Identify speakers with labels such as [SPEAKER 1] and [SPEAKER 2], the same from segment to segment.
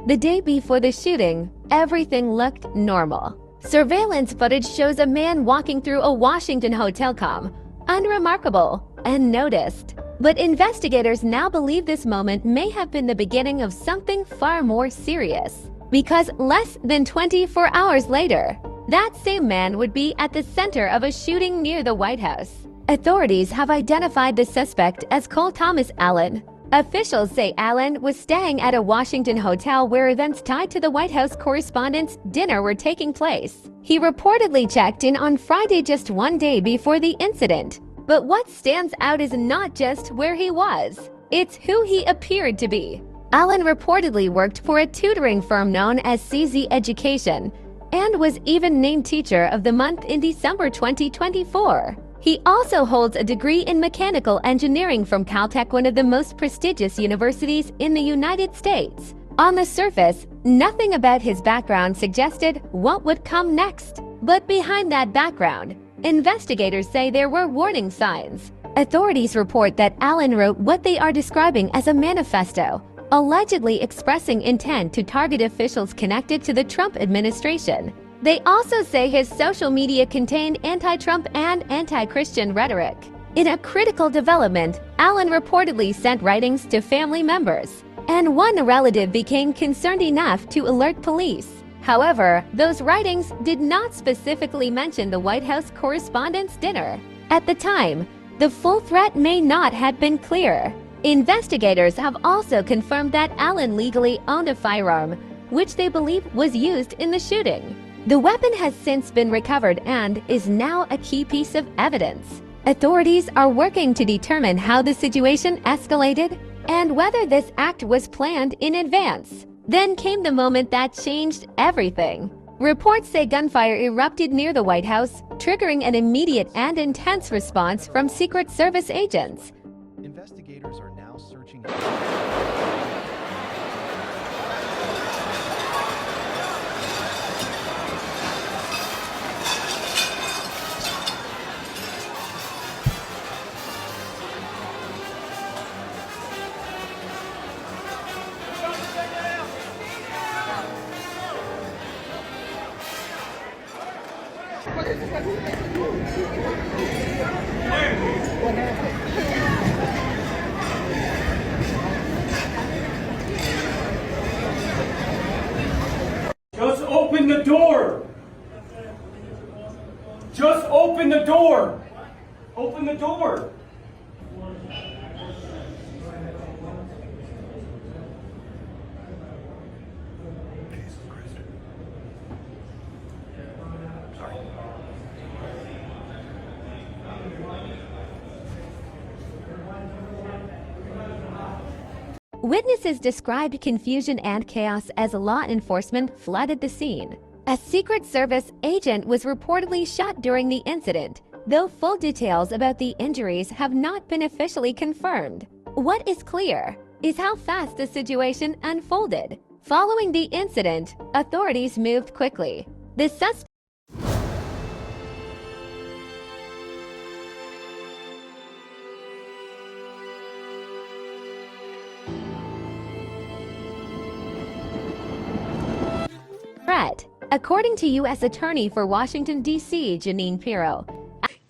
[SPEAKER 1] The day before the shooting, everything looked normal. Surveillance footage shows a man walking through a Washington hotel unremarkable and noticed. But investigators now believe this moment may have been the beginning of something far more serious. Because less than 24 hours later, that same man would be at the center of a shooting near the White House. Authorities have identified the suspect as Cole Thomas Allen. Officials say Allen was staying at a Washington hotel where events tied to the White House Correspondents' Dinner were taking place. He reportedly checked in on Friday, just one day before the incident. But what stands out is not just where he was, it's who he appeared to be. Allen reportedly worked for a tutoring firm known as CZ Education and was even named Teacher of the Month in December 2024. He also holds a degree in mechanical engineering from Caltech, one of the most prestigious universities in the United States. On the surface, nothing about his background suggested what would come next. But behind that background, investigators say there were warning signs. Authorities report that Allen wrote what they are describing as a manifesto, allegedly expressing intent to target officials connected to the Trump administration. They also say his social media contained anti-Trump and anti-Christian rhetoric. In a critical development, Allen reportedly sent writings to family members, and one relative became concerned enough to alert police. However, those writings did not specifically mention the White House Correspondents' Dinner. At the time, the full threat may not have been clear. Investigators have also confirmed that Allen legally owned a firearm, which they believe was used in the shooting. The weapon has since been recovered and is now a key piece of evidence. Authorities are working to determine how the situation escalated and whether this act was planned in advance. Then came the moment that changed everything. Reports say gunfire erupted near the White House, triggering an immediate and intense response from Secret Service agents.
[SPEAKER 2] Investigators are now searching.
[SPEAKER 3] Just open the door. Just open the door. Open the door.
[SPEAKER 1] Witnesses described confusion and chaos as law enforcement flooded the scene. A Secret Service agent was reportedly shot during the incident, though full details about the injuries have not been officially confirmed. What is clear is how fast the situation unfolded. Following the incident, authorities moved quickly. The suspect according to U.S. Attorney for Washington, D.C., Janine Pirro.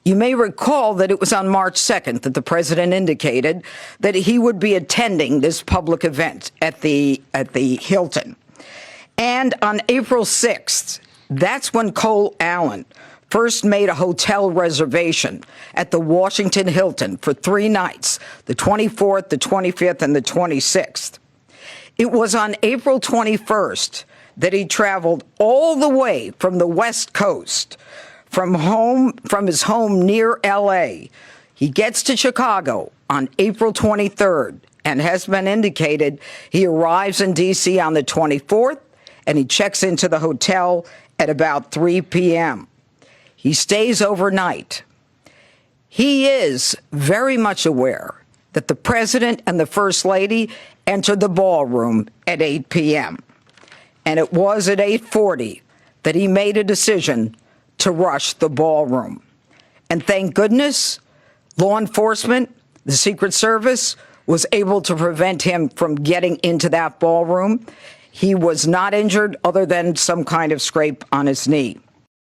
[SPEAKER 4] You may recall that it was on March 2nd that the president indicated that he would be attending this public event at the Hilton. And on April 6th, that's when Cole Allen first made a hotel reservation at the Washington Hilton for 3 nights, the 24th, the 25th, and the 26th. It was on April 21st that he traveled all the way from the West Coast, from his home near L.A. He gets to Chicago on April 23rd and has been indicated he arrives in D.C. on the 24th, and he checks into the hotel at about 3 p.m. He stays overnight. He is very much aware that the president and the first lady entered the ballroom at 8 p.m. And it was at 8:40 that he made a decision to rush the ballroom. And thank goodness, law enforcement, the Secret Service, was able to prevent him from getting into that ballroom. He was not injured other than some kind of scrape on his knee.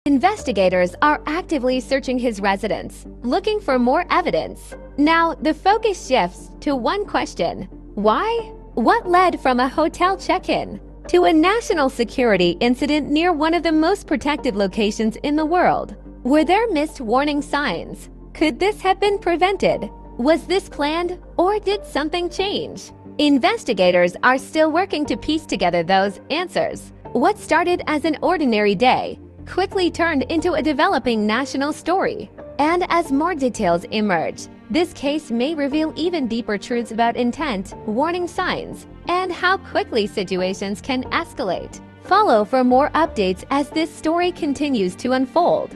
[SPEAKER 1] Investigators are actively searching his residence, looking for more evidence. Now, the focus shifts to one question. Why? What led from a hotel check-in to a national security incident near one of the most protected locations in the world? Were there missed warning signs? Could this have been prevented? Was this planned, or did something change? Investigators are still working to piece together those answers. What started as an ordinary day quickly turned into a developing national story. And as more details emerge, this case may reveal even deeper truths about intent, warning signs, and how quickly situations can escalate. Follow for more updates as this story continues to unfold.